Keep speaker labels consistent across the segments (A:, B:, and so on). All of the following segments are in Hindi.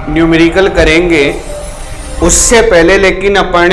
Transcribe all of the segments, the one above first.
A: न्यूमेरिकल करेंगे उससे पहले लेकिन अपन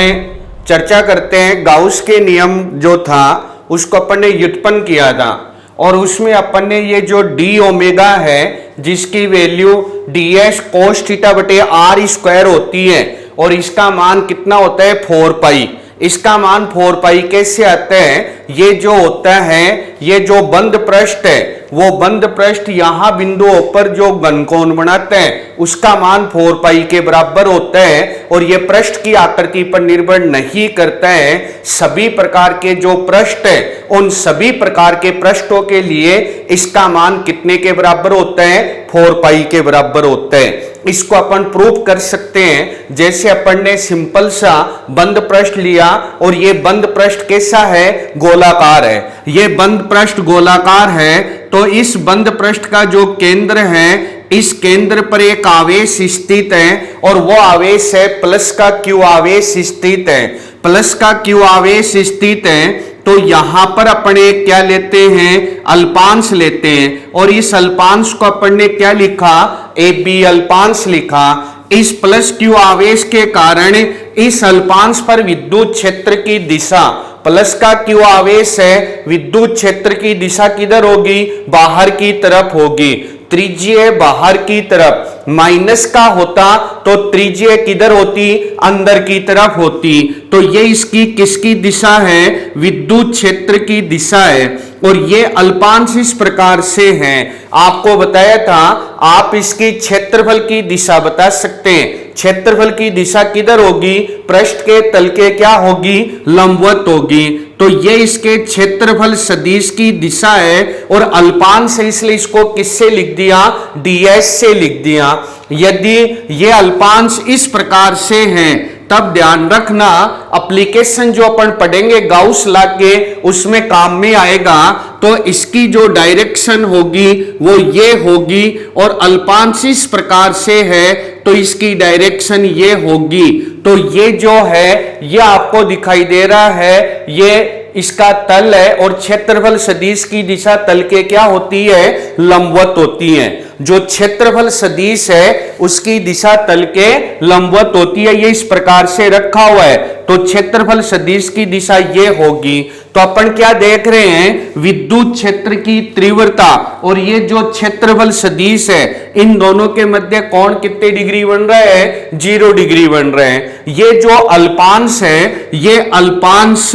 A: चर्चा करते हैं गाउस के नियम जो था उसको अपन ने व्युत्पन्न किया था और उसमें अपन ने ये जो डी ओमेगा है जिसकी value D S cos theta बटे आर स्क्वायर होती है और इसका मान कितना होता है 4 पाई। इसका मान 4 पाई कैसे आता है? ये जो होता है ये जो बंद पृष्ठ है वो बंद पृष्ठ यहां बिंदुओं पर जो घनकोण बनाते हैं उसका मान 4 पाई के बराबर होता है और ये पृष्ठ की आकृति पर निर्भर नहीं करता है। सभी प्रकार के जो पृष्ठ है उन सभी प्रकार के पृष्ठों के लिए इसका मान कितने के बराबर होता है? 4 पाई के बराबर होता है। इसको अपन प्रूव कर सकते हैं। जैसे अपन ने सिंपल सा बंद पृष्ठ लिया और ये बंद पृष्ठ कैसा है? गोलाकार है। ये बंद पृष्ठ गोलाकार है तो इस बंद पृष्ठ का जो केंद्र है इस केंद्र पर एक आवेश स्थित है और वो आवेश है प्लस का क्यू आवेश स्थित है। प्लस का क्यू आवेश स्थित है तो यहां पर अपन एक क्या लेते हैं? अल्पांश लेते हैं और इस अल्पांश को अपन ने क्या लिखा? ए बी अल्पांश लिखा। इस प्लस क्यू आवेश के कारण इस अल्पांश पर विद्युत क्षेत्र की दिशा, प्लस का क्यू आवेश है, विद्युत क्षेत्र की दिशा किधर होगी? बाहर की तरफ होगी। त्रिज्यीय बाहर की तरफ, माइनस का होता तो त्रिज्यीय किधर होती? अंदर की तरफ होती। तो ये इसकी किसकी दिशा है? विद्युत क्षेत्र की दिशा है और ये अल्पांश इस प्रकार से है। आपको बताया था आप इसकी क्षेत्रफल की दिशा बता सकते हैं। क्षेत्रफल की दिशा किधर होगी? पृष्ठ के तल के क्या होगी? लंबवत होगी। तो ये इसके क्षेत्रफल सदिश की दिशा है और अल्पांश है इसलिए इसको किससे लिख दिया? ds से लिख दिया। यदि ये अल्पांश इस प्रकार से हैं तब ध्यान रखना एप्लीकेशन जो अपन पढ़ेंगे गाउस लॉ के उसमें काम में आएगा। तो इसकी जो डायरेक्शन होगी वो ये होगी और अल्पांश इस प्रकार से है तो इसकी डायरेक्शन ये होगी। तो ये जो है ये आपको दिखाई दे रहा है ये इसका तल है और क्षेत्रफल सदिश की दिशा तल के क्या होती है? लंबवत होती है। जो क्षेत्रफल सदिश है उसकी दिशा तल के लंबवत होती है। ये इस प्रकार से रखा हुआ है तो क्षेत्रफल सदिश की दिशा ये होगी। तो अपन क्या देख रहे हैं? विद्युत क्षेत्र की तीव्रता और ये जो क्षेत्रफल सदिश है इन दोनों के मध्य कोण कितने डिग्री बन रहा है? 0 डिग्री बन रहे हैं। ये जो अल्पांश है ये अल्पांश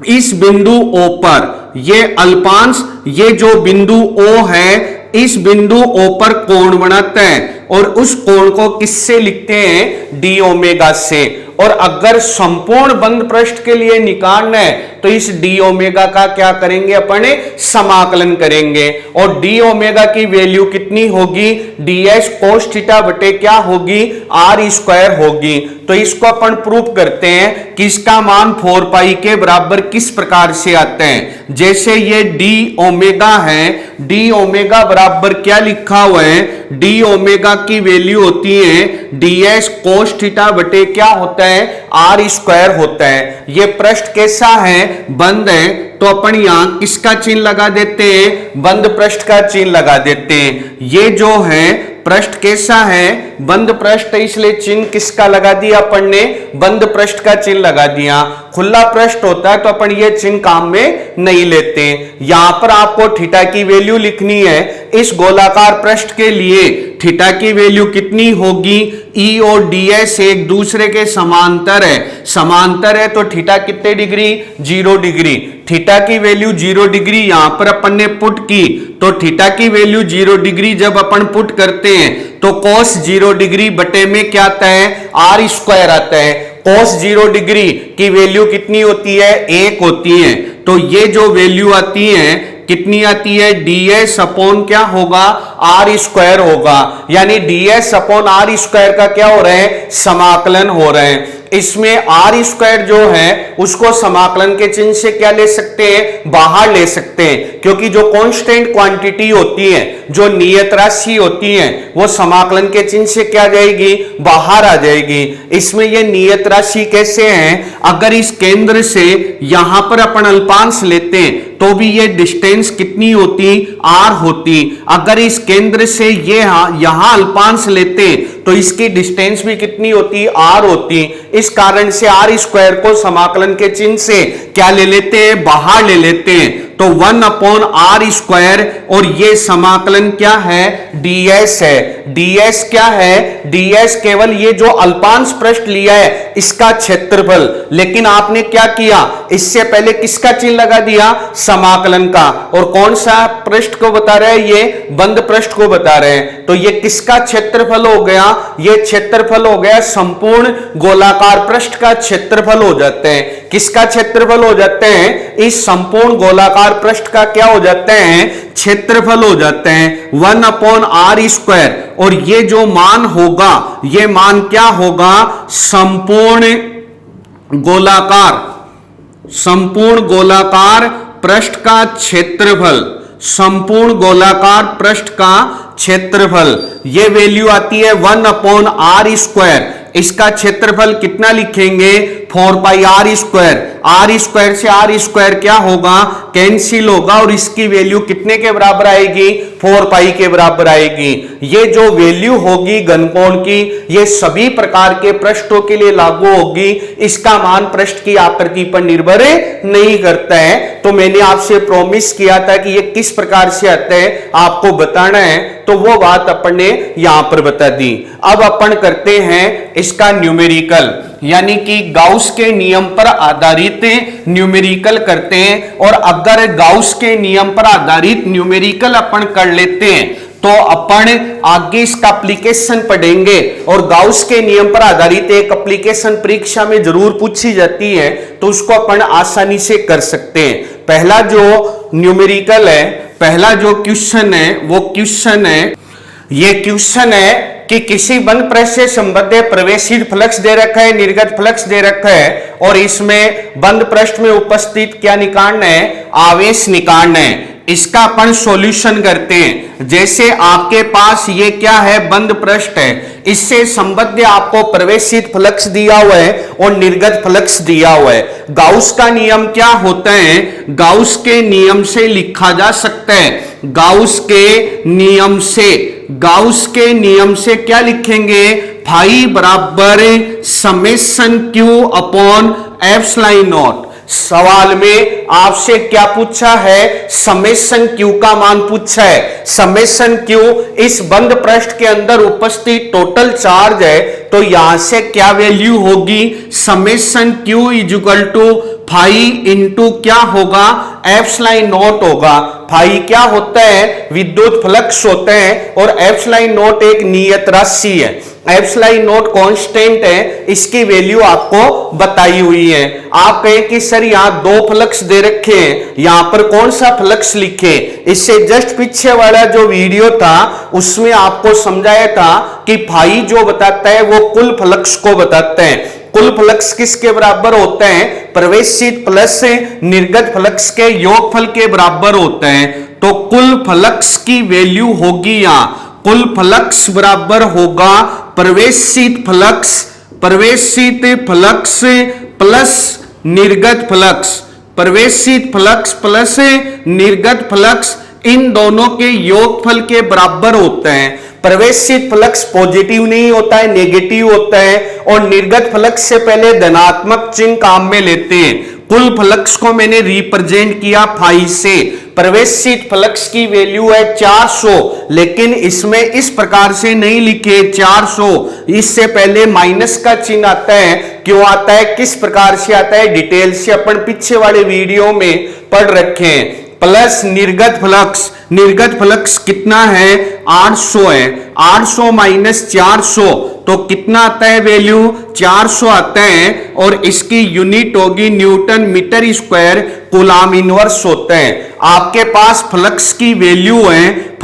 A: इस बिंदु O पर, ये अल्पांश ये जो बिंदु O है इस बिंदु O पर कोण बनाते हैं और उस कोण को किससे लिखते हैं? डी ओमेगा से। और अगर संपूर्ण बंद पृष्ठ के लिए निकालना है तो इस डी ओमेगा का क्या करेंगे? अपन समाकलन करेंगे और डी ओमेगा की वैल्यू कितनी होगी? ds कोस थीटा बटे क्या होगी? आर स्क्वायर होगी। तो इसको अपन प्रूव करते हैं कि इसका मान 4 पाई के बराबर किस प्रकार से आते हैं। जैसे ये डी ओमेगा है, डी ओमेगा बराबर क्या लिखा हुआ है? डी ओमेगा की वैल्यू होती है ds कोस थीटा बटे क्या होता है? आर स्क्वायर होता है। ये पृष्ठ कैसा है? बंद है तो अपन यहां किसका चिन्ह लगा देते हैं? बंद पृष्ठ का चिन्ह लगा देते हैं। ये जो है पृष्ठ कैसा है? बंद पृष्ठ, इसलिए चिन्ह किसका लगा दिया अपन ने? बंद पृष्ठ का चिन्ह लगा दिया। खुला पृष्ठ होता है तो अपन ये चिन्ह काम में नहीं लेते। यहां पर आपको थीटा की वैल्यू लिखनी है। इस गोलाकार पृष्ठ के लिए थीटा की वैल्यू कितनी होगी? E और ds एक दूसरे के समांतर है। समांतर है तो थीटा कितने डिग्री? 0 डिग्री। थीटा की वैल्यू 0 डिग्री यहां पर अपन ने पुट की तो थीटा की वैल्यू 0 डिग्री जब अपन पुट करते हैं तो cos 0 डिग्री बटे में क्या आता है? आर स्क्वायर आता है। cos 0 डिग्री की वैल्यू कितनी होती है? 1 होती है। तो ये जो वैल्यू आती है कितनी आती है? ds अपॉन क्या होगा? आर स्क्वायर होगा। यानी ds अपॉन आर स्क्वायर का क्या हो रहा है? समाकलन हो रहे हैं। इसमें आर स्क्वायर जो है उसको समाकलन के चिन्ह से क्या ले सकते हैं? बाहर ले सकते हैं क्योंकि जो कांस्टेंट क्वांटिटी होती है, जो नियत राशि होती है वो समाकलन के चिन्ह से क्या जाएगी? बाहर आ जाएगी। इसमें ये नियत राशि कैसे है? अगर इस केंद्र से यहां पर अपन अल्पांश लेते हैं तो भी ये डिस्टेंस कितनी होती, r होती। अगर इस केंद्र से ये यहां अल्पांश लेते तो इसकी डिस्टेंस भी कितनी होती, r होती। इस कारण से r स्क्वायर को समाकलन के चिन्ह से क्या ले लेते हैं, बाहर ले लेते हैं, तो 1/r स्क्वायर, और ये समाकलन क्या है, ds है। ds क्या है, ds केवल ये जो अल्पांश पृष्ठ लिया है इसका क्षेत्रफल, लेकिन आपने क्या किया, इससे पहले किसका चिन्ह लगा दिया, समाकलन का। और कौन सा पृष्ठ को बता रहे हैं, ये बंद पृष्ठ को बता रहे हैं। तो ये किसका क्षेत्रफल हो गया, ये क्षेत्रफल हो गया संपूर्ण गोलाकार पृष्ठ का क्षेत्रफल हो जाते हैं। किसका क्षेत्रफल हो जाते हैं, इस संपूर्ण गोलाकार पृष्ठ का क्या हो जाते हैं, क्षेत्रफल हो जाते हैं 1/r स्क्वायर। और ये जो मान होगा, ये मान क्या होगा, संपूर्ण गोलाकार पृष्ठ का क्षेत्रफल, संपूर्ण गोलाकार पृष्ठ का क्षेत्रफल, ये वैल्यू आती है 1/r स्क्वायर। इसका क्षेत्रफल कितना लिखेंगे, 4πr स्क्वायर। r स्क्वायर से r स्क्वायर क्या होगा, कैंसिल होगा, और इसकी वैल्यू कितने के बराबर आएगी, 4π के बराबर आएगी। ये जो वैल्यू होगी घनकोण की, ये सभी प्रकार के पृष्ठों के लिए लागू होगी। इसका मान पृष्ठ की आकृति पर निर्भर नहीं करता है। तो मैंने आपसे प्रॉमिस किया था कि ये किस प्रकार से आता है आपको बताना है, तो वो बात अपन ने यहां पर बता दी। अब अपन करते हैं इसका न्यूमेरिकल, यानी कि गाउस के नियम पर आधारित न्यूमेरिकल करते हैं। और अगर गाउस के नियम पर आधारित न्यूमेरिकल अपन कर लेते हैं तो अपन आगे इसका एप्लीकेशन पढ़ेंगे। और गाउस के नियम पर आधारित एक एप्लीकेशन परीक्षा में जरूर पूछी जाती है, तो उसको अपन आसानी से कर सकते हैं। पहला जो न्यूमेरिकल है, पहला जो क्वेश्चन है, वो क्वेश्चन है, ये क्वेश्चन है कि किसी बंद पृष्ठ से संबद्ध प्रवेशित फ्लक्स दे रखा है, निर्गत फ्लक्स दे रखा है, और इसमें बंद पृष्ठ में उपस्थित क्या निकालना है, आवेश निकालना है। इसका अपन सॉल्यूशन करते हैं। जैसे आपके पास ये क्या है, बंद पृष्ठ है, इससे संबद्ध आपको प्रवेशित फ्लक्स दिया हुआ है और निर्गत फ्लक्स दिया हुआ है। गाउस का नियम क्या होता है, गाउस के नियम से लिखा जा सकता है, गाउस के नियम से क्या लिखेंगे, फाई बराबर summation Q upon epsilon not. सवाल में आपसे क्या पूछा है, समेशन क्यू का मान पूछा है। समेशन क्यू इस बंद पृष्ठ के अंदर उपस्थित टोटल चार्ज है, तो यहां से क्या वैल्यू होगी, summation Q is equal to phi into क्या होगा, एप्सिलॉन नॉट होगा। फाई क्या होता है, विद्युत फ्लक्स होते हैं, और एप्सिलॉन नॉट एक नियत राशि है। एप्सिलॉन नॉट कांस्टेंट है, इसकी वैल्यू आपको बताई हुई है। आप कहें कि सर यहां दो फ्लक्स दे रखे हैं, यहां पर कौन सा फ्लक्स लिखे, इससे जस्ट पीछे वाला जो वीडियो था उसमें आपको समझाया था कि फाई जो बताता है वो कुल फ्लक्स को बताता है। कुल फ्लक्स किसके बराबर होते हैं, प्रवेशित प्लस निर्गत फ्लक्स के योगफल के बराबर होते हैं। तो कुल फ्लक्स की वैल्यू होगी यहां, कुल फ्लक्स बराबर होगा प्रवेशित फ्लक्स प्लस निर्गत फ्लक्स, प्रवेशित फ्लक्स प्लस निर्गत फ्लक्स, इन दोनों के योगफल के बराबर होते हैं। प्रवेशित फ्लक्स पॉजिटिव नहीं होता है, नेगेटिव होता है, और निर्गत फ्लक्स से पहले धनात्मक चिन्ह काम में लेते हैं। कुल फ्लक्स को मैंने रिप्रेजेंट किया फाई से। प्रवेशित फ्लक्स की वैल्यू है 400, लेकिन इसमें इस प्रकार से नहीं लिखे 400, इससे पहले माइनस का चिन्ह आता है। क्यों आता है, किस प्रकार से आता है, डिटेल से अपन पीछे वाले वीडियो में पढ़ रखे हैं। प्लस निर्गत फ्लक्स कितना है, 800 है। 800 माइनस 400 तो कितना आता है वैल्यू, 400 आता है, और इसकी यूनिट होगी newton metre square coulomb inverse होते हैं। आपके पास फ्लक्स की वैल्यू है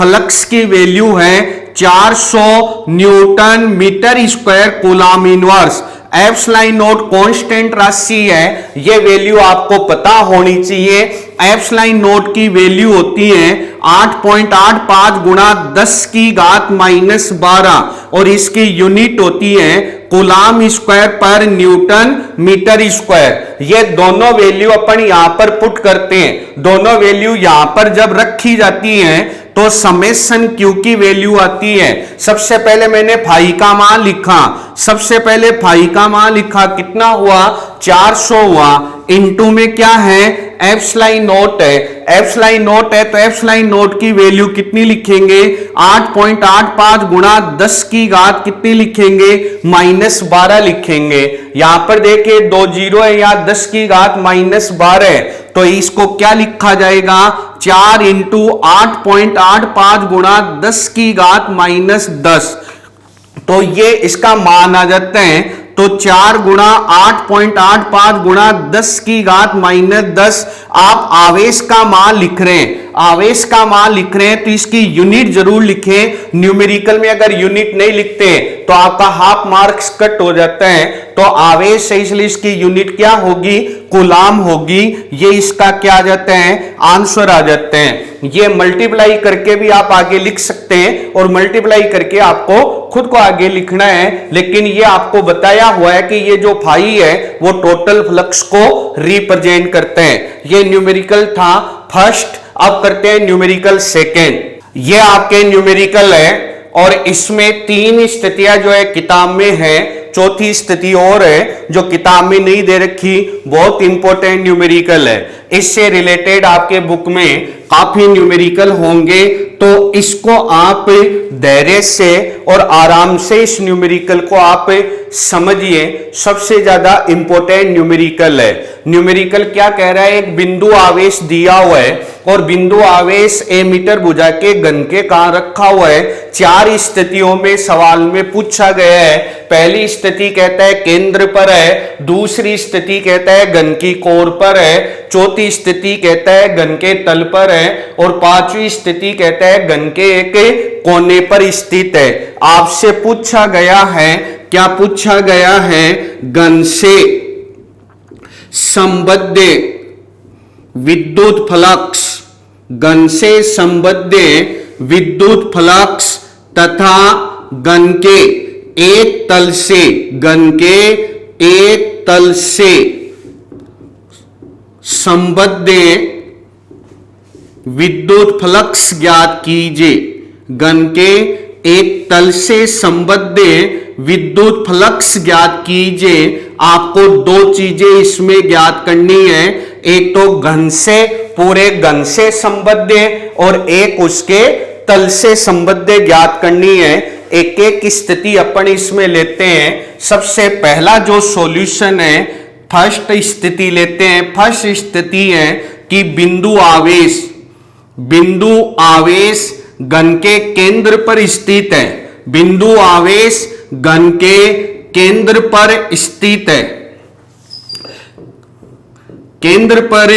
A: 400 newton metre square coulomb inverse. Epsilon naught constant राशि है, ये वैल्यू आपको पता होनी चाहिए। एप्सिलॉन नॉट की वैल्यू होती है 8.85 गुणा 10 की घात -12 और इसकी यूनिट होती है कूलाम स्क्वायर पर न्यूटन मीटर स्क्वायर। ये दोनों वैल्यू अपन यहां पर पुट करते हैं। दोनों वैल्यू यहां पर जब रखी जाती हैं तो समेशन क्यू की वैल्यू आती है। सबसे पहले मैंने फाई का मान लिखा, सबसे पहले फाई का मान लिखा, कितना हुआ 400 हुआ, इनटू में क्या है एप्सिलॉन नॉट है, एप्सिलॉन नॉट है तो एप्सिलॉन नॉट की वैल्यू कितनी लिखेंगे 8.85 गुणा 10 की घात कितनी लिखेंगे -12 लिखेंगे। यहां पर देखिए 2 जीरो है, यहां 10 की घात -12 है तो इसको क्या लिखा जाएगा 4 इंटू 8.85 गुणा 10 की घात -10, तो ये इसका मान आ जाता है। तो 4 गुणा 8.85 गुणा 10 की घात -10, आप आवेश का मान लिख रहे हैं, आवेश का मान लिख रहे हैं तो इसकी यूनिट जरूर लिखें। न्यूमेरिकल में अगर यूनिट नहीं लिखते तो आपका हाफ मार्क्स कट हो जाता है। तो आवेश है इसलिए इसकी यूनिट क्या होगी कूलाम होगी। ये इसका क्या आ जाता है आंसर आ जाते हैं। ये मल्टीप्लाई करके भी आप आगे लिख सकते हैं और मल्टीप्लाई करके आपको खुद को आगे लिखना है, लेकिन ये आपको बताया हुआ है कि ये जो फाई है वो टोटल फ्लक्स को रिप्रेजेंट करते हैं। ये न्यूमेरिकल था फर्स्ट, अब करते हैं न्यूमेरिकल सेकेंड। ये आपके न्यूमेरिकल है और इसमें 3 स्थितियां जो है किताब में है, चौथी स्थिति और है जो किताब में नहीं दे रखी, बहुत इंपॉर्टेंट न्यूमेरिकल है। इससे रिलेटेड आपके बुक में काफी न्यूमेरिकल होंगे, तो इसको आप धैर्य से और आराम से इस न्यूमेरिकल को आप समझिए। सबसे ज्यादा इंपॉर्टेंट न्यूमेरिकल है। न्यूमेरिकल क्या कह रहा है, एक बिंदु आवेश दिया हुआ है और बिंदु आवेश ए मीटर भुजा के घन के कहां रखा हुआ है। 4 स्थितियों में सवाल में पूछा गया है। पहली स्थिति कहता है केंद्र पर है, दूसरी स्थिति कहता है घन की कोर पर है, चौथी स्थिति कहता है घन के तल पर है और 5वीं स्थिति कहता है घन के एक कोने पर स्थित है। आपसे पूछा गया है, क्या पूछा गया है, घन से संबद्ध विद्युत फ्लक्स, घन से संबद्ध विद्युत फ्लक्स तथा घन के एक तल से, घन के एक तल से संबद्ध विद्युत फ्लक्स ज्ञात कीजिए। घन के एक तल से संबद्ध विद्युत फ्लक्स ज्ञात कीजिए। आपको 2 चीजें इसमें ज्ञात करनी है, एक तो घन से, पूरे घन से संबद्ध और एक उसके तल से संबद्ध ज्ञात करनी है। एक एक स्थिति अपन इसमें लेते हैं। सबसे पहला जो सॉल्यूशन है फर्स्ट स्थिति लेते हैं। फर्स्ट स्थिति है कि बिंदु आवेश, बिंदु आवेश घन के केंद्र पर स्थित है। बिंदु आवेश घन के केंद्र पर स्थित है। केंद्र पर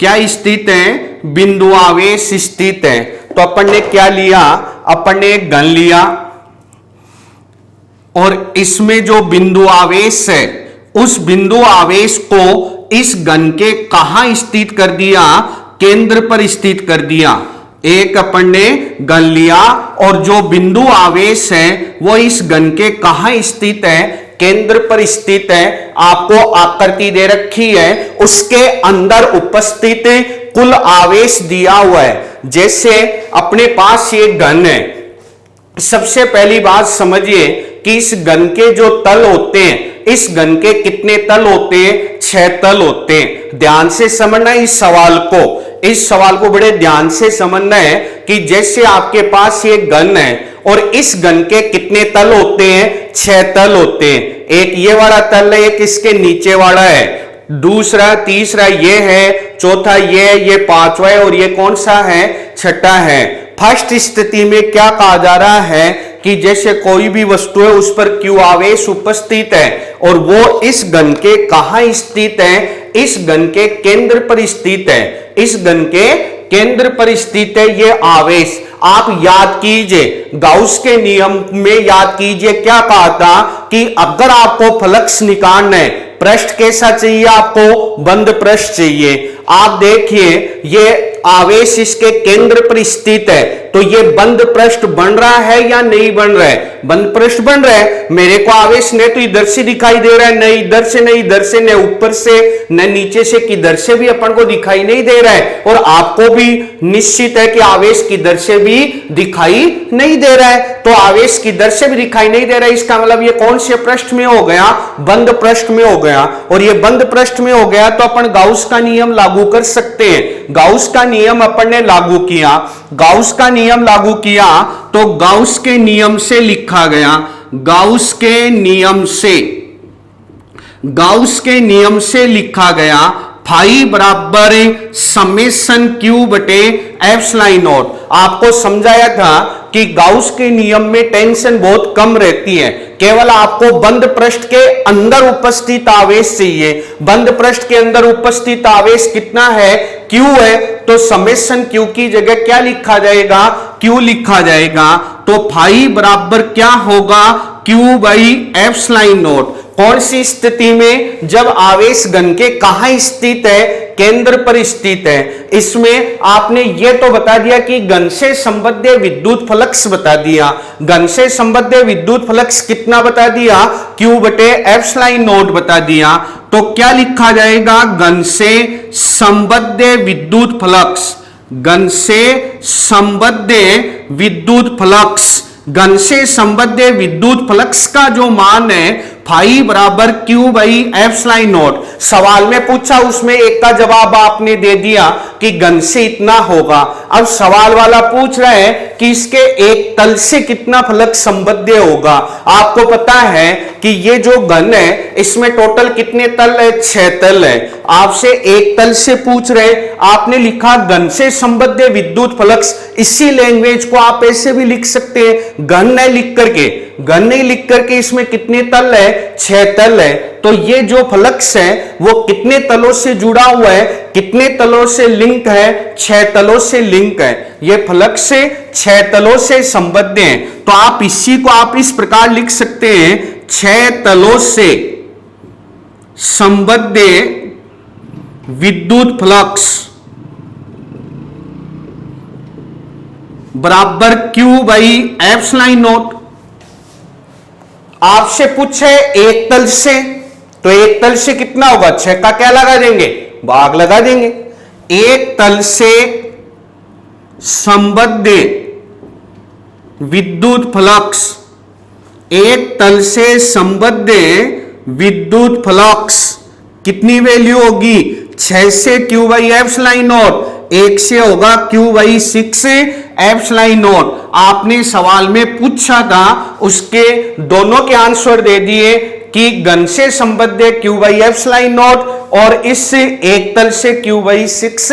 A: क्या स्थित है, बिंदु आवेश स्थित है। तो अपन ने क्या लिया, अपन ने एक घन लिया और इसमें जो बिंदु आवेश है उस बिंदु आवेश को इस घन के कहां स्थित कर दिया, केंद्र पर स्थित कर दिया। एक अपन ने घन लिया और जो बिंदु आवेश है वो इस घन के कहां स्थित है, केंद्र पर स्थित है। आपको आकृति दे रखी है, उसके अंदर उपस्थित कुल आवेश दिया हुआ है। जैसे अपने पास ये घन है, सबसे पहली बात समझिए कि इस घन के जो तल होते हैं, इस घन के कितने तल होते हैं, 6 तल होते हैं। ध्यान से समझना इस सवाल को, इस सवाल को बड़े ध्यान से समझना है कि जैसे आपके पास ये घन है और इस घन के कितने तल होते हैं, 6 तल होते हैं। एक ये वाला तल है, एक इसके नीचे वाला है, दूसरा तीसरा ये है, चौथा ये है, ये 5वां है और ये कौन सा है, 6ठा है। फर्स्ट स्थिति में क्या कहा जा रहा है कि जैसे कोई भी वस्तु है उस पर क्यू आवेश उपस्थित है और वो इस घन के कहां स्थित है, इस घन के केंद्र पर स्थित है। इस घन के केंद्र पर स्थित है ये आवेश। आप याद कीजिए, गाउस के नियम में याद कीजिए क्या कहा था कि अगर आपको फ्लक्स निकालना है, पृष्ठ कैसा चाहिए आपको, बंद पृष्ठ चाहिए। आप देखिए ये आवेश इसके केंद्र पर स्थित है, तो ये बंद पृष्ठ बन रहा है या नहीं बन रहा है, बंद पृष्ठ बन रहा है। मेरे को आवेश ने तो इधर से दिखाई दे रहा है, नहीं इधर से, नहीं इधर से, न ऊपर से, न नीचे से, किधर से भी अपन को दिखाई नहीं दे रहा है। और आपको भी निश्चित है कि आवेश किधर से भी दिखाई नहीं दे रहा है, तो आवेश किधर से भी दिखाई नहीं दे रहा है, इसका मतलब ये कौन से पृष्ठ में हो गया, बंद पृष्ठ में हो गया। और ये बंद पृष्ठ में हो गया तो अपन गाउस का नियम लागू कर सकते हैं। गाउस का नियम अपन ने लागू किया, गाउस का नियम लागू किया तो गाउस के नियम से लिखा गया, गाउस के नियम से, गाउस के नियम से लिखा गया फाई बराबर समेशन क्यू बटे एप्सिलॉन नॉट। आपको समझाया था कि गाउस के नियम में टेंशन बहुत कम रहती है, केवल आपको बंद पृष्ठ के अंदर उपस्थित आवेश चाहिए। बंद पृष्ठ के अंदर उपस्थित आवेश कितना है, क्यू है, तो समेशन क्यू की जगह क्या लिखा जाएगा, क्यू लिखा जाएगा। तो फाई बराबर क्या होगा, क्यू बाई एप्सिलॉन नॉट। कौन सी स्थिति में, जब आवेश घन के कहां स्थित है, केंद्र पर स्थित है। इसमें आपने यह तो बता दिया कि घन से संबद्ध विद्युत फ्लक्स बता दिया, घन से संबद्ध विद्युत फ्लक्स कितना बता दिया, क्यू बटे एप्सिलॉन नॉट बता दिया। तो क्या लिखा जाएगा, घन से संबद्ध विद्युत फ्लक्स, घन से संबद्ध विद्युत फ्लक्स, घन से संबद्ध विद्युत फ्लक्स का जो मान है फाई बराबर क्यू बाई एप्सिलॉन नॉट। सवाल में पूछा, उसमें एक का जवाब आपने दे दिया कि घन से इतना होगा। अब सवाल वाला पूछ रहा है कि इसके एक तल से कितना फ्लक्स संबद्ध होगा। आपको पता है कि ये जो घन है इसमें टोटल कितने तल है, 6 तल है। आपसे एक तल से पूछ रहे, आपने लिखा घन से संबद्ध विद्युत फ्लक्स। इसी लैंग्वेज को आप ऐसे भी लिख सकते हैं, घन नहीं लिख करके, घन नहीं लिख करके इसमें कितने तल है, 6 तल है। तो ये जो फ्लक्स है वो कितने तलों से जुड़ा हुआ है, कितने तलों से लिंक है, 6 तलों से लिंक है। ये फ्लक्स से 6 तलों से संबद्ध है। तो आप इसी को आप इस प्रकार लिख सकते हैं, 6 तलों से संबद्ध विद्युत फ्लक्स बराबर क्यू बाई एप्सिलॉन नॉट। आपसे पूछे एक तल से, तो एक तल से कितना होगा, 6 का क्या लगा देंगे, भाग लगा देंगे। एक तल से संबद्ध विद्युत फ्लक्स, एक तल से संबद्ध विद्युत फ्लक्स कितनी वैल्यू होगी, 6 से क्यू बाई एप्सिलॉन नॉट, 1 से होगा क्यू बाई 6 एप्सिलॉन नॉट। आपने सवाल में पूछा था, उसके दोनों के आंसर दे दिए कि घन से संबद्ध क्यू बाई एप्सिलॉन नॉट और इस एक तल से क्यू बाई 6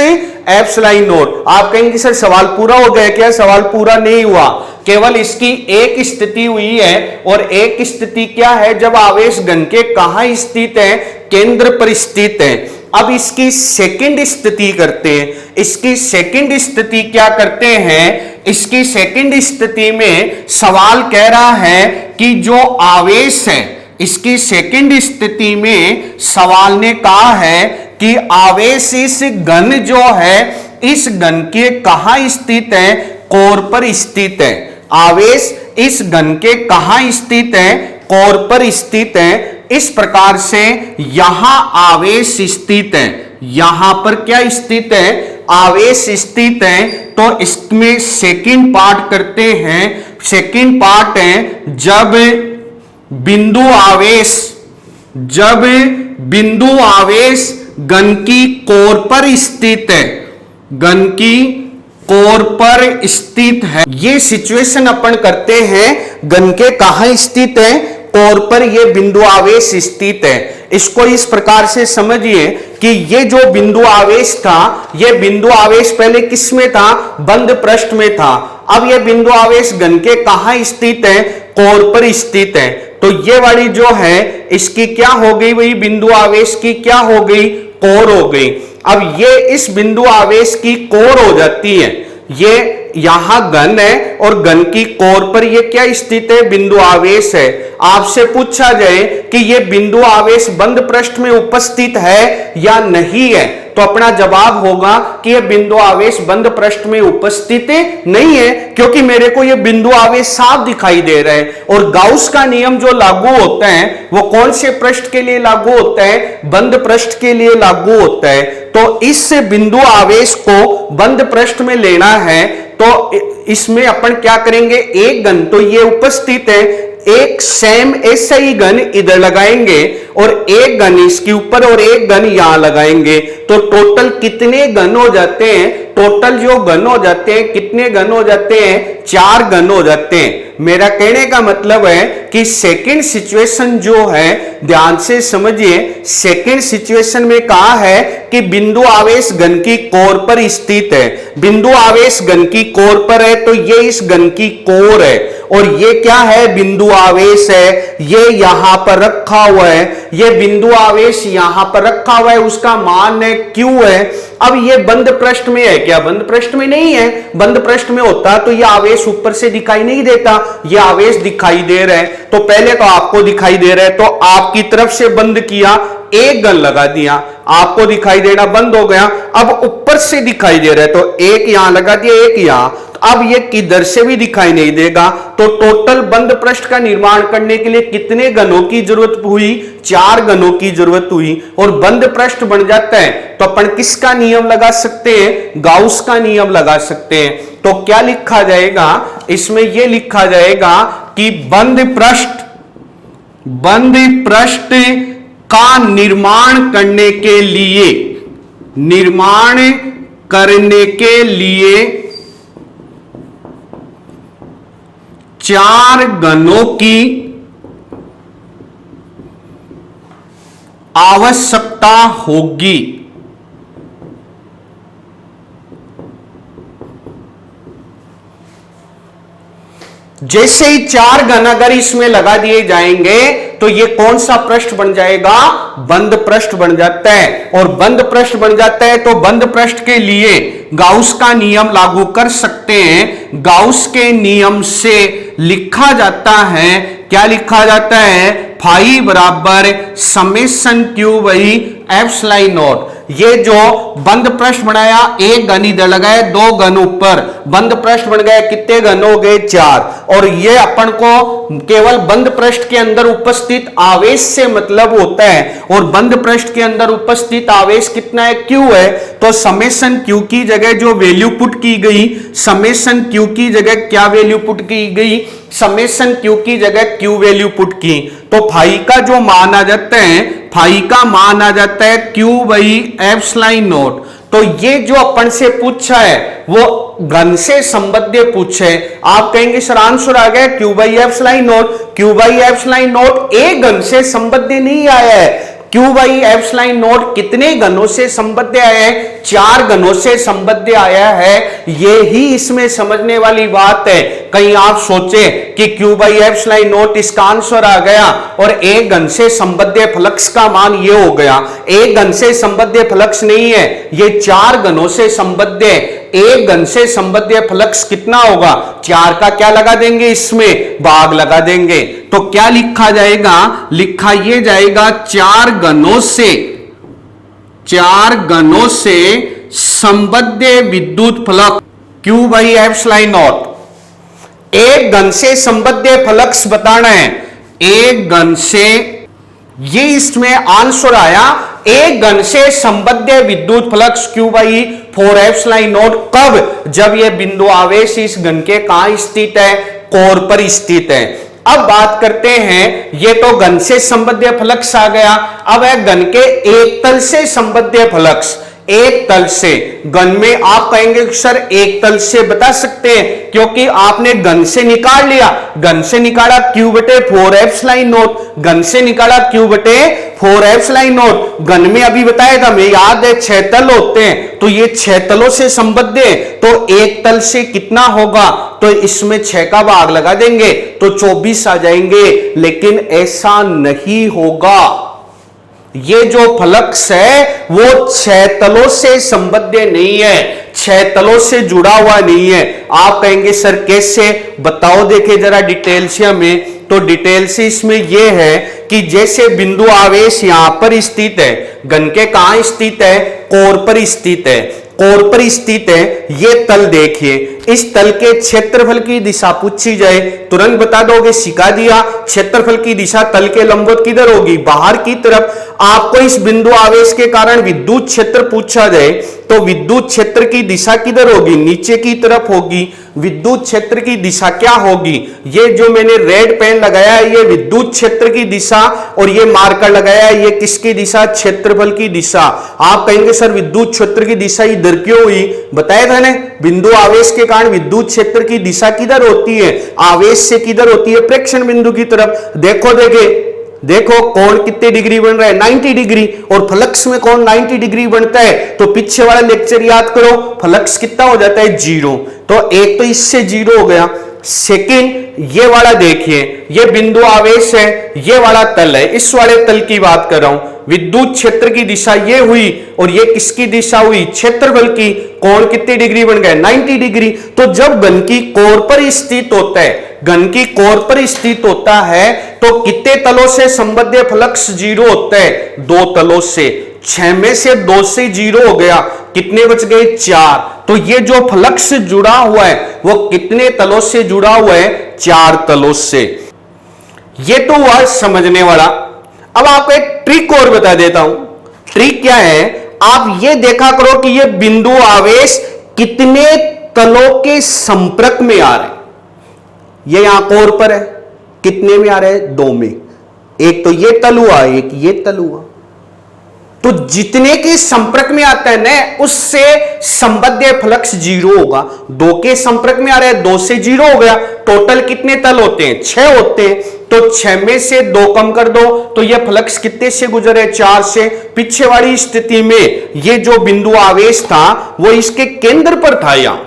A: एप्सिलॉन नॉट। आप कहेंगे सर सवाल पूरा हो गया क्या, सवाल पूरा नहीं हुआ, केवल इसकी एक स्थिति हुई है। और एक स्थिति क्या है, जब आवेश घन के कहां स्थित है, केंद्र पर स्थित है। अब इसकी सेकंड स्थिति करते हैं। इसकी सेकंड स्थिति क्या करते हैं, इसकी सेकंड स्थिति में सवाल कह रहा है कि जो आवेश है, इसकी सेकंड स्थिति में सवाल ने कहा है कि आवेश इस घन जो है, इस घन के कहां स्थित है, कोर पर स्थित है। आवेश इस घन के कहां स्थित है, कोर पर स्थित है। इस प्रकार से यहां आवेश स्थित है, यहां पर क्या स्थित है, आवेश स्थित है। तो इसमें सेकंड पार्ट करते हैं। सेकंड पार्ट है जब बिंदु आवेश, जब बिंदु आवेश घन की कोर पर स्थित है, घन की कोर पर स्थित है। ये सिचुएशन अपन करते हैं, घन के कहां स्थित है, कोर पर ये बिंदु आवेश स्थित है। इसको इस प्रकार से समझिए कि ये जो बिंदु आवेश था, ये बिंदु आवेश पहले किस में था, बंद पृष्ठ में था। अब ये बिंदु आवेश घन के कहां स्थित है, कोर पर स्थित है। तो ये वाली जो है इसकी क्या हो गई, वही बिंदु आवेश की क्या हो गई, कोर हो गई। अब ये इस बिंदु आवेश की कोर हो जाती है, ये यहां घन है और घन की कोर पर ये क्या स्थित है, बिंदु आवेश है। आपसे पूछा जाए कि ये बिंदु आवेश बंद पृष्ठ में उपस्थित है या नहीं है, तो अपना जवाब होगा कि यह बिंदु आवेश बंद पृष्ठ में उपस्थित नहीं है, क्योंकि मेरे को यह बिंदु आवेश साफ दिखाई दे रहा है। और गाउस का नियम जो लागू होता है वो कौन से पृष्ठ के लिए लागू होता है, बंद पृष्ठ के लिए लागू होता है। तो इस बिंदु आवेश को बंद पृष्ठ में लेना है, तो इसमें अपन क्या करेंगे, एक घन तो ये उपस्थित है, एक सेम ऐसा ही घन इधर लगाएंगे और एक घन इसके ऊपर और एक घन यहां लगाएंगे। तो टोटल कितने घन हो जाते हैं, टोटल जो घन हो जाते हैं, कितने घन हो जाते हैं, 4 घन हो जाते हैं। मेरा कहने का मतलब है कि सेकंड सिचुएशन जो है, ध्यान से समझिए, सेकंड सिचुएशन में कहा है कि बिंदु आवेश घन की कोर पर स्थित है। बिंदु आवेश घन की कोर पर है, तो ये इस घन की कोर है और ये क्या है, बिंदु आवेश है, ये यहां पर रखा हुआ है, ये बिंदु आवेश यहां पर रखा हुआ है, उसका मान है Q है। अब ये बंद पृष्ठ में है क्या, बंद पृष्ठ में नहीं है। बंद पृष्ठ में होता तो ये आवेश ऊपर से दिखाई नहीं देता, ये आवेश दिखाई दे रहा है। तो पहले तो आपको दिखाई दे रहा है, तो आपकी तरफ से बंद किया, एक घन लगा दिया, आपको दिखाई देना बंद हो गया। अब ऊपर से दिखाई दे रहा है, तो एक यहां लगा दिया, एक यहां, अब ये किधर से भी दिखाई नहीं देगा। तो टोटल बंद पृष्ठ का निर्माण करने के लिए कितने घनों की जरूरत हुई, 4 घनों की जरूरत हुई और बंद पृष्ठ बन जाता है। तो अपन किसका नियम लगा सकते हैं, गाउस का नियम लगा सकते हैं। तो क्या लिखा जाएगा, इसमें यह लिखा जाएगा कि बंद पृष्ठ का निर्माण करने के लिए 4 घनों की आवश्यकता होगी। जैसे ही 4 घन अगर इसमें लगा दिए जाएंगे तो ये कौन सा पृष्ठ बन जाएगा, बंद पृष्ठ बन जाता है। और बंद पृष्ठ बन जाता है तो बंद पृष्ठ के लिए गाउस का नियम लागू कर सकते हैं। गाउस के नियम से लिखा जाता है, क्या लिखा जाता है, फाई बराबर summation Q by epsilon not. ये जो बंद पृष्ठ बनाया, एक घन इधर लगाए, 2 घन ऊपर, बंद पृष्ठ बन गए, कितने घन हो गए, 4। और ये अपन को केवल बंद पृष्ठ के अंदर उपस्थित आवेश से मतलब होता है, और बंद पृष्ठ के अंदर उपस्थित आवेश कितना है, Q है। तो समेशन Q की जगह जो वैल्यू पुट की गई, समेशन Q की जगह क्या वैल्यू पुट की गई, समेशन Q की जगह Q वैल्यू पुट की। तो फाई का जो मान आ जाता है, फाई का मान आ जाता है Q बाई एप्सिलॉन नॉट। तो ये जो अपन से पूछा है वो घन से संबद्ध पूछे। आप कहेंगे सर आंसर आ गया Q by epsilon not. Q by epsilon not एक घन से संबद्ध नहीं आया है। Q बाई एप्सिलॉन नॉट कितने घनों से संबद्ध आया है, 4 घनों से संबद्ध आया है। ये ही इसमें समझने वाली बात है। कहीं आप सोचे कि Q बाई एप्सिलॉन नॉट इसका आंसर आ गया और एक घन से संबद्ध फ्लक्स का मान ये हो गया। एक घन से संबद्ध फ्लक्स नहीं है, ये 4 घनों से संबद्ध है। एक घन से संबद्ध फ्लक्स कितना होगा, 4 का क्या लगा देंगे, इसमें भाग लगा देंगे। तो क्या लिखा जाएगा, लिखा ये जाएगा 4 घनों से संबद्ध विद्युत flux Q by epsilon not. एक घन से संबद्ध फ्लक्स बताना है, एक घन से, ये इसमें आंसर आया एक घन से संबद्ध विद्युत flux Q by 4 epsilon not. कब, जब यह बिंदु आवेश इस घन के कहां स्थित है, कोर पर स्थित है। अब बात करते हैं, ये तो घन से संबद्ध फ्लक्स आ गया। अब है घन के एक तल से संबद्ध फ्लक्स। एक तल से, घन में आप कहेंगे सर एक तल से बता सकते हैं, क्योंकि आपने घन से निकाल लिया, घन से निकाला Q बटे 4 एप्सिलॉन नॉट, घन से निकाला Q बटे 4 एप्सिलॉन नॉट। घन में अभी बताया था, हमें याद है 6 तल होते हैं, तो ये 6 तलों से संबद्ध है। तो एक तल से कितना होगा, तो इसमें 6 का भाग लगा देंगे तो 24 आ जाएंगे। लेकिन ऐसा नहीं होगा, ये जो फ्लक्स है वो 6 तलों से संबद्ध नहीं है। छह तलों से जुड़ा हुआ नहीं है। आप कहेंगे सर कैसे, बताओ देखे जरा डिटेल से हमें। तो डिटेल से इसमें यह है कि जैसे बिंदु आवेश यहां पर स्थित है, घन के कहां स्थित है, कोर पर स्थित है, कोर पर स्थित है। ये तल देखिए, इस तल के क्षेत्रफल की दिशा पूछी जाए तुरंत बता दोगे, सिखा दिया। क्षेत्रफल की दिशा तल के लंबवत किधर होगी, बाहर की तरफ। आपको इस बिंदु आवेश के कारण विद्युत क्षेत्र पूछा जाए तो विद्युत क्षेत्र की दिशा किधर होगी, नीचे की तरफ होगी। विद्युत क्षेत्र की दिशा क्या होगी, ये जो मैंने रेड पेन लगाया है ये विद्युत क्षेत्र की दिशा, और ये मार्कर लगाया है ये किसकी दिशा, क्षेत्रफल की दिशा। आप कहेंगे सर विद्युत क्षेत्र की दिशा इधर क्यों हुई, बताया था ना, बिंदु आवेश के कारण विद्युत क्षेत्र की दिशा किधर होती है, आवेश से किधर होती है, प्रेक्षण बिंदु की तरफ। देखो कोण कितने डिग्री बन रहा है, 90 डिग्री, और फ्लक्स में कोण 90 डिग्री बनता है। तो पीछे वाला लेक्चर याद करो, फ्लक्स कितना हो जाता है, 0। तो एक तो इससे 0 हो गया। सेकंड ये वाला देखिए, ये बिंदु आवेश है, ये वाला तल है, इस वाले तल की बात कर रहा हूं। विद्युत क्षेत्र की दिशा ये हुई और ये किसकी दिशा हुई, क्षेत्रफल की। कोण कितने डिग्री बन गए, 90 डिग्री। तो जब घन की कोर पर स्थित होता है, घन की कोर पर स्थित होता है तो कितने तलों से संबद्ध फ्लक्स 0 होता है, 2 तलों से। 6 में से 2 से 0 हो गया, कितने बच गए, 4। तो ये जो फ्लक्स जुड़ा हुआ है वो कितने तलों से जुड़ा हुआ है, 4 तलों से। ये तो हुआ समझने वाला। अब आपको एक ट्रिक और बता देता हूं। ट्रिक क्या है, आप ये देखा करो कि ये बिंदु आवेश कितने तलों के संपर्क में आ रहे हैं। ये यहां कोर पर है, कितने में आ रहे हैं, 2 में। एक तो ये तल हुआ, एक ये तल हुआ। तो जितने के संपर्क में आता है ना उससे संबद्ध फ्लक्स 0 होगा। 2 के संपर्क में आ रहा है, 2 से 0 हो गया। टोटल कितने तल होते हैं, 6 होते हैं। तो 6 में से 2 कम कर दो तो यह फ्लक्स कितने से गुजरे, 4 से। पीछे वाली स्थिति में ये जो बिंदु आवेश था वो इसके केंद्र पर था, यहां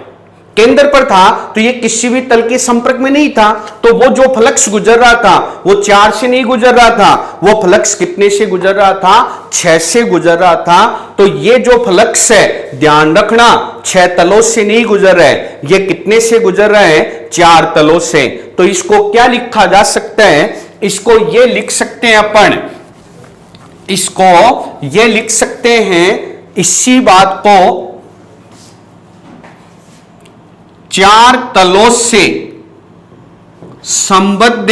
A: केंद्र पर था, तो ये किसी भी तल के संपर्क में नहीं था। तो वो जो फ्लक्स गुजर रहा था वो 4 से नहीं गुजर रहा था, वो फ्लक्स कितने से गुजर रहा था, 6 से गुजर रहा था। तो ये जो फ्लक्स है ध्यान रखना, 6 तलों से नहीं गुजर रहा है, ये कितने से गुजर रहा है, 4 तलों से। तो इसको क्या लिखा जा सकता है, इसको ये लिख सकते हैं अपन, इसको ये लिख सकते हैं, इसी बात को 4 तलों से संबद्ध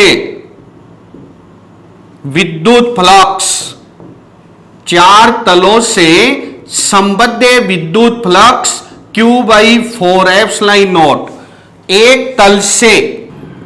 A: विद्युत फ्लक्स, 4 तलों से संबद्ध विद्युत फ्लक्स Q/4ε0। एक तल से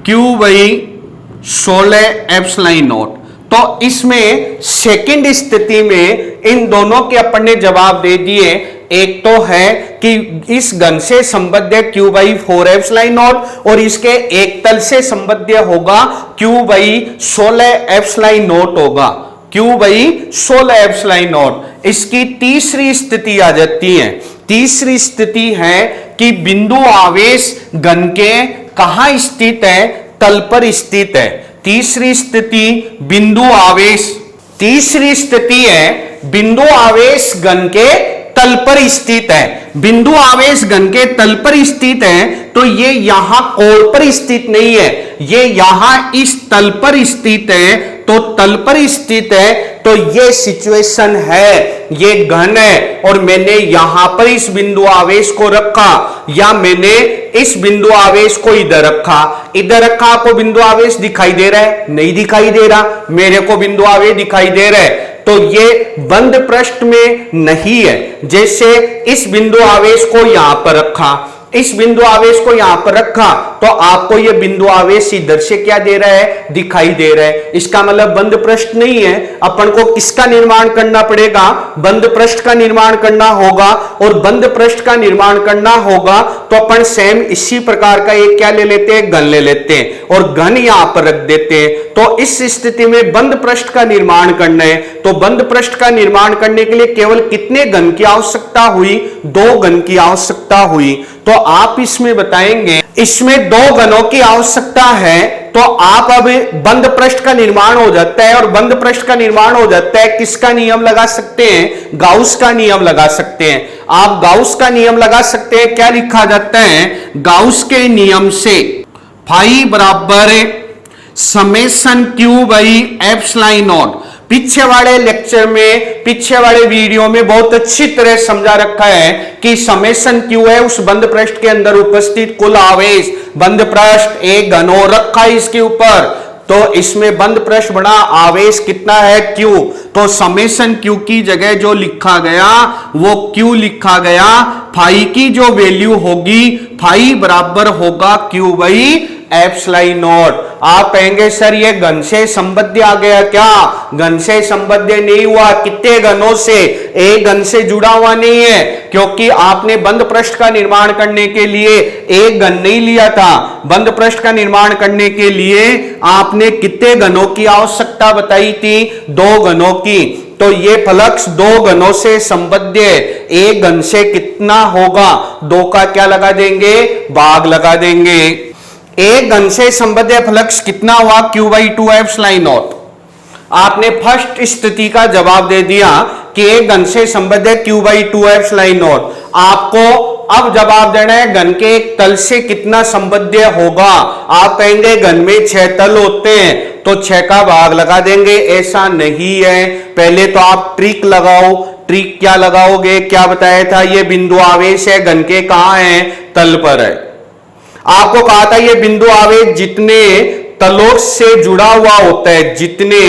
A: Q/16ε0। तो इसमें सेकंड स्थिति में इन दोनों के अपन ने जवाब दे दिए। एक तो है कि इस घन से संबद्ध Q/4ε0 और इसके एक तल से संबद्ध होगा Q/16ε0 होगा, Q/16ε0। इसकी तीसरी स्थिति आ जाती है। तीसरी स्थिति है कि बिंदु आवेश घन के कहां स्थित है, तल पर स्थित है। तीसरी स्थिति बिंदु आवेश, तीसरी स्थिति है बिंदु आवेश घन के तल पर स्थित है। बिंदु आवेश घन के तल पर स्थित है तो ये यहां कोर पर स्थित नहीं है, ये यहां इस तल पर स्थित है। तो तल पर स्थित है तो ये सिचुएशन है, ये घन है और मैंने यहां पर इस बिंदु आवेश को रखा, या मैंने इस बिंदु आवेश को इधर रखा। इधर रखा, आपको बिंदु आवेश दिखाई दे रहा है, नहीं दिखाई दे रहा, मेरे को बिंदु आवेश दिखाई दे रहा है। तो ये बंद पृष्ठ में नहीं है। जैसे इस बिंदु आवेश को यहां पर रखा, इस बिंदु आवेश को यहां पर रखा, तो आपको यह बिंदु आवेश इधर से क्या दे रहा है, दिखाई दे रहा है। इसका मतलब बंद पृष्ठ नहीं है। अपन को किसका निर्माण करना पड़ेगा, बंद पृष्ठ का निर्माण करना होगा। और बंद पृष्ठ का निर्माण करना होगा तो अपन सेम इसी प्रकार का एक क्या ले लेते हैं, घन ले लेते हैं और घन यहां पर रख देते हैं। तो इस स्थिति में बंद पृष्ठ का निर्माण करना है। तो बंद पृष्ठ का निर्माण करने के लिए केवल कितने घन की आवश्यकता हुई, 2 घन की आवश्यकता हुई। तो आप इसमें बताएंगे इसमें दो घनों की आवश्यकता है, तो आप अब बंद पृष्ठ का निर्माण हो जाता है, और बंद पृष्ठ का निर्माण हो जाता है किसका नियम लगा सकते हैं, गाउस का नियम लगा सकते हैं। आप गाउस का नियम लगा सकते हैं, क्या लिखा जाता है, गाउस के नियम से फाई बराबर summation Q by epsilon not. पीछे वाले लेक्चर में, पीछे वाले वीडियो में बहुत अच्छी तरह समझा रखा है कि समेशन क्यू है उस बंद पृष्ठ के अंदर उपस्थित कुल आवेश। बंद पृष्ठ एक घन हो रखा है इसके ऊपर, तो इसमें बंद पृष्ठ बना आवेश कितना है, क्यू। तो समेशन क्यू की जगह जो लिखा गया वो क्यू लिखा गया। फाई की जो वैल्यू होगी, फाई बराबर होगा क्यू बाई एप्सिलॉन नॉट। आप कहेंगे सर ये घन से संबद्ध आ गया क्या, घन से संबद्ध नहीं हुआ। कितने घनों से, एक घन से जुड़ा हुआ नहीं है, क्योंकि आपने बंद पृष्ठ का निर्माण करने के लिए एक घन नहीं लिया था। बंद पृष्ठ का निर्माण करने के लिए आपने कितने घनों की आवश्यकता बताई थी, दो घनों की। तो ये फ्लक्स दो घनों से संबद्ध है, एक घन से कितना होगा, दो का क्या लगा देंगे, भाग लगा देंगे। एक घन से संबद्ध फ्लक्स कितना हुआ, क्यू बाई 2 एप्सिलॉन नॉट। आपने फर्स्ट स्थिति का जवाब दे दिया कि एक घन से संबद्ध है क्यू बाई 2 एप्सिलॉन नॉट। आपको अब जवाब देना है घन के एक तल से कितना संबद्ध होगा। आप कहेंगे घन में 6 तल होते हैं, तो 6 का भाग लगा देंगे। ऐसा नहीं है, पहले तो आप ट्रिक लगाओ। ट्रिक क्या लगाओगे, क्या बताया था, ये बिंदु आवेश है, घन के कहां है, तल पर है। आपको कहा था ये बिंदु आवेश जितने तलों से जुड़ा हुआ होता है, जितने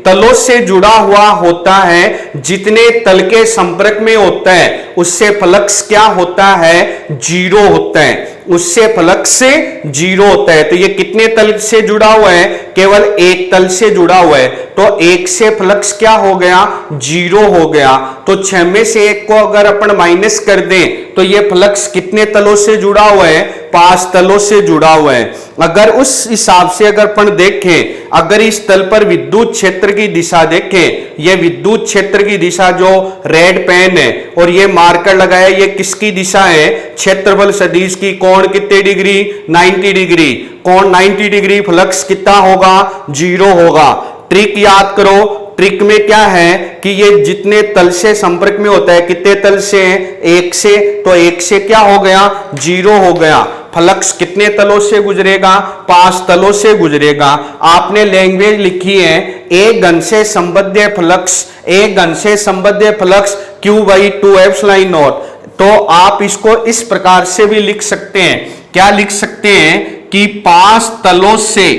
A: तलों से जुड़ा हुआ होता है, जितने तल के संपर्क में होता है, उससे फ्लक्स क्या होता है, जीरो होता है। उससे फ्लक्स से जीरो होता है। तो ये कितने तल से जुड़ा हुआ है, केवल एक तल से जुड़ा हुआ है, तो एक से फ्लक्स क्या हो गया, जीरो हो गया। तो 6 में से 1 को अगर अपन माइनस कर दें तो ये फ्लक्स कितने तलों से जुड़ा हुआ है, 5 तलों से जुड़ा हुआ है। अगर उस हिसाब से अगर अपन देखें, अगर इस तल पर विद्युत क्षेत्र की दिशा देखें, ये विद्युत क्षेत्र की दिशा जो रेड पेन है और ये मार्कर लगाया, ये किसकी दिशा है, क्षेत्रफल सदिश की। कोण कितने डिग्री, 90 डिग्री। कोण 90 डिग्री, फ्लक्स कितना होगा, जीरो होगा। ट्रिक याद करो, ट्रिक में क्या है कि ये जितने तल से संपर्क में होता है, कितने तल से, एक से, तो एक से क्या हो गया, जीरो हो गया। फ्लक्स कितने तलों से गुजरेगा, 5 तलों से गुजरेगा। आपने लैंग्वेज लिखी है एक घन से संबद्ध फ्लक्स, एक घन से संबद्ध flux Q by 2 epsilon not. तो आप इसको इस प्रकार से भी लिख सकते हैं, क्या लिख सकते हैं कि 5 तलों से।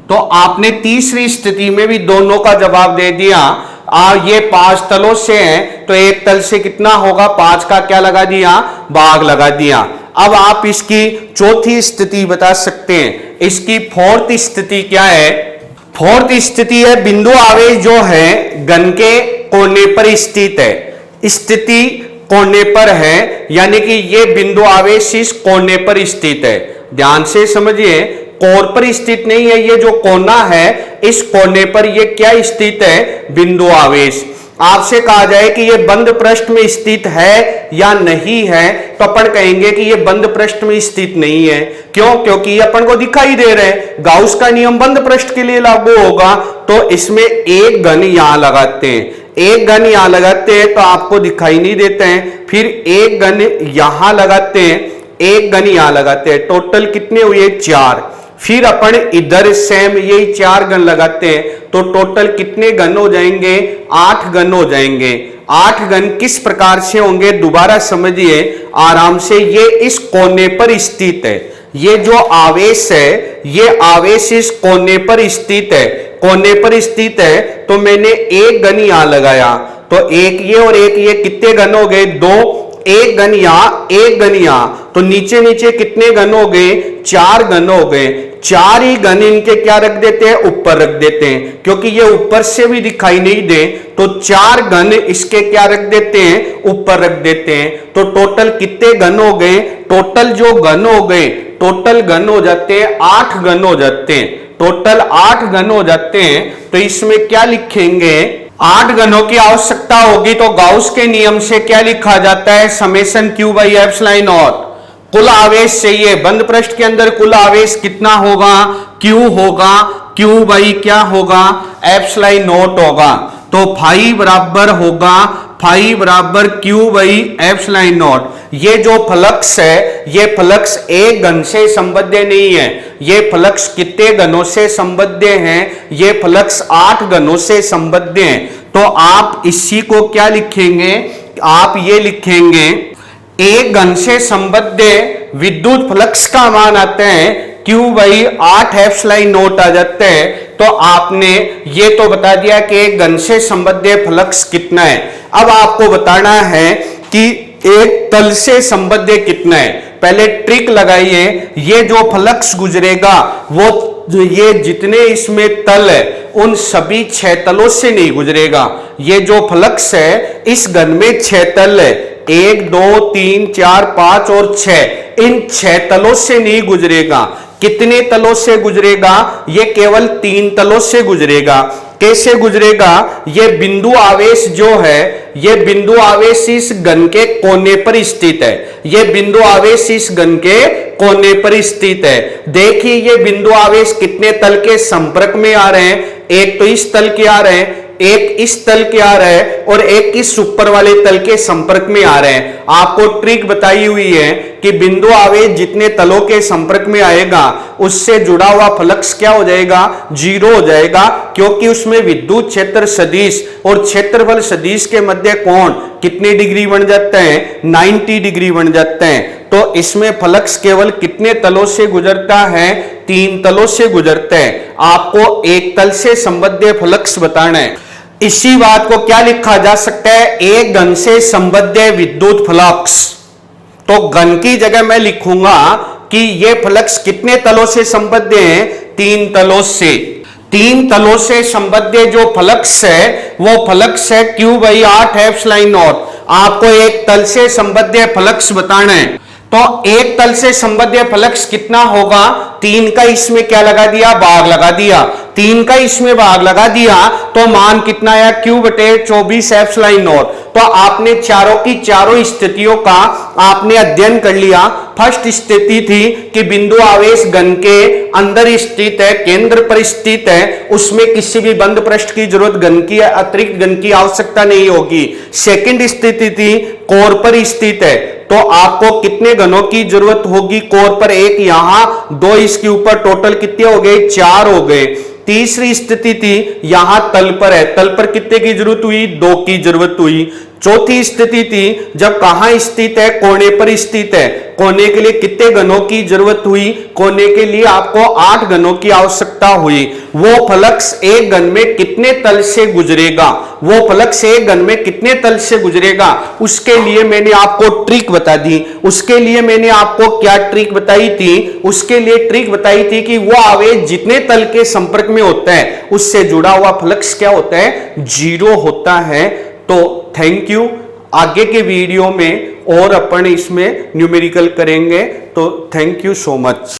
A: तो आपने तीसरी स्थिति में भी दोनों का जवाब दे दिया। ये 5 तलों से हैं, तो एक तल से कितना होगा, 5 का क्या लगा दिया, भाग लगा दिया। अब आप इसकी चौथी स्थिति बता सकते हैं। इसकी फोर्थ स्थिति क्या है, फोर्थ स्थिति है बिंदु आवेश जो है घन के कोने पर स्थित है। स्थिति कोने पर है, यानी कि ये बिंदु आवेश इस कोने पर स्थित है। ध्यान से समझिए, कोर पर स्थित नहीं है, ये जो कोना है इस कोने पर ये क्या स्थित है, बिंदु आवेश। आपसे कहा जाए कि ये बंद पृष्ठ में स्थित है या नहीं है, तो अपन कहेंगे कि ये बंद पृष्ठ में स्थित नहीं है। क्यों, क्योंकि ये अपन को दिखाई दे रहे हैं। गाउस का नियम बंद पृष्ठ के लिए लागू होगा, तो इसमें एक घन यहां लगाते हैं, एक घन यहां लगाते हैं तो आपको दिखाई नहीं देते हैं। फिर एक घन यहां लगाते हैं, एक घन यहां लगाते हैं, टोटल कितने हुए, 4। फिर अपन इधर सेम यही 4 घन लगाते हैं, तो टोटल कितने घन हो जाएंगे, 8 घन हो जाएंगे। 8 घन किस प्रकार से होंगे, दोबारा समझिए आराम से। ये इस कोने पर स्थित है, ये जो आवेश है ये आवेश इस कोने पर स्थित है, कोने पर स्थित है। तो मैंने एक घन यहां लगाया, तो एक ये और एक ये, कितने घन हो गए, 2। एक घन यहां, एक घन यहां, तो नीचे नीचे कितने घन हो गए, 4 घन हो गए। 4 ही घन इनके क्या रख देते हैं, ऊपर रख देते हैं, क्योंकि ये ऊपर से भी दिखाई नहीं दे, तो 4 घन इसके क्या रख देते हैं, ऊपर रख देते हैं। तो टोटल कितने घन हो गए, टोटल जो घन हो गए, टोटल घन हो जाते हैं 8 घन हो जाते हैं, टोटल 8 घन हो जाते हैं। तो इसमें क्या लिखेंगे, 8 घनों की आवश्यकता होगी, तो गाउस के नियम से क्या लिखा जाता है, summation Q by epsilon not. कुल आवेश चाहिए, बंद पृष्ठ के अंदर कुल आवेश कितना होगा, Q होगा, Q बाई क्या होगा, एप्सिलॉन नॉट होगा। तो फाई बराबर होगा, फाई बराबर Q बाई एप्सिलॉन नॉट। ये जो फ्लक्स है, ये फ्लक्स एक घन से संबद्ध नहीं है, ये फ्लक्स कितने घनों से संबद्ध हैं, ये फ्लक्स 8 घनों से संबद्ध हैं। तो आप इसी को क्या लिखेंगे, आप ये लिखेंगे एक घन से संबद्ध विद्युत फ्लक्स का मान आते हैं Q बाई 8 एप्सिलॉन नॉट आ जाते हैं। तो आपने ये तो बता दिया कि एक घन से संबद्ध फ्लक्स कितना है। अब आपको बताना है कि एक तल से संबद्ध कितना है। पहले ट्रिक लगाइए, ये जो फ्लक्स गुजरेगा वो ये जितने इसमें तल है उन सभी 6 तलों से नहीं गुजरेगा। ये जो फ्लक्स है इस घन में 6 तल है, 1 2 3 4 5 और 6, इन 6 तलों से नहीं गुजरेगा। कितने तलों से गुजरेगा, ये केवल 3 तलों से गुजरेगा। कैसे गुजरेगा, ये बिंदु आवेश जो है, ये बिंदु आवेश इस घन के कोने पर स्थित है, ये बिंदु आवेश इस घन के कोने पर स्थित है। देखिए ये बिंदु आवेश कितने तल के संपर्क में आ रहे हैं, एक तो इस तल के आ रहे हैं, एक इस तल के आ रहा है और एक इस ऊपर वाले तल के संपर्क में आ रहे हैं। आपको ट्रिक बताई हुई है कि बिंदु आवेश जितने तलों के संपर्क में आएगा उससे जुड़ा हुआ फ्लक्स क्या हो जाएगा, 0 हो जाएगा, क्योंकि उसमें विद्युत क्षेत्र सदिश और क्षेत्रफल सदिश के मध्य कोण कितने डिग्री बन जाते हैं, 90 डिग्री बन जाते हैं। तो इसमें फ्लक्स केवल कितने तलों से गुजरता है, 3 तलों से गुजरते हैं। आपको एक तल से संबद्ध फ्लक्स बताना है। इसी बात को क्या लिखा जा सकता है, एक घन से संबद्ध विद्युत फ्लक्स। तो घन की जगह मैं लिखूंगा कि ये फ्लक्स कितने तलों से संबद्ध हैं, 3 तलों से। 3 तलों से संबद्ध जो फ्लक्स है वो फ्लक्स है Q बाई 8 एप्सिलॉन नॉट। आपको एक तल से संबद्ध फ्लक्स बताना है। तो एक तल से संबद्ध फ्लक्स कितना होगा, 3 का इसमें क्या लगा दिया, भाग लगा दिया, 3 का इसमें भाग लगा दिया तो मान कितना आया, Q बटे 24 एप्सिलॉन नॉट। तो आपने चारों की चारों स्थितियों का आपने अध्ययन कर लिया। फर्स्ट स्थिति थी कि बिंदु आवेश घन के अंदर स्थित है, केंद्र पर स्थित है, उसमें किसी भी बंद पृष्ठ की जरूरत, घन की अतिरिक्त घन की आवश्यकता नहीं होगी। सेकंड स्थिति थी कोर पर स्थित है, तो आपको कितने घनों की जरूरत होगी कोर पर, एक यहां, 2 इसके ऊपर, टोटल कितने हो गए, 4 हो गए। तीसरी स्थिति थी यहां तल पर है, तल पर कितने की जरूरत हुई, 2 की जरूरत हुई। चौथी स्थिति थी जब कहां स्थित है, कोने पर स्थित है, कोने के लिए कितने घनों की जरूरत हुई, कोने के लिए आपको 8 घनों की आवश्यकता हुई। वो फ्लक्स एक घन में कितने तल से गुजरेगा, वो फ्लक्स एक घन में कितने तल से गुजरेगा, उसके लिए मैंने आपको ट्रिक बता दी। उसके लिए मैंने आपको क्या ट्रिक बताई थी, उसके लिए ट्रिक बताई थी कि वो आवेश जितने तल के संपर्क में होता है उससे जुड़ा हुआ फ्लक्स क्या होता है, 0 होता है। तो थैंक यू। आगे के वीडियो में और अपन इसमें न्यूमेरिकल करेंगे। तो थैंक यू सो मच।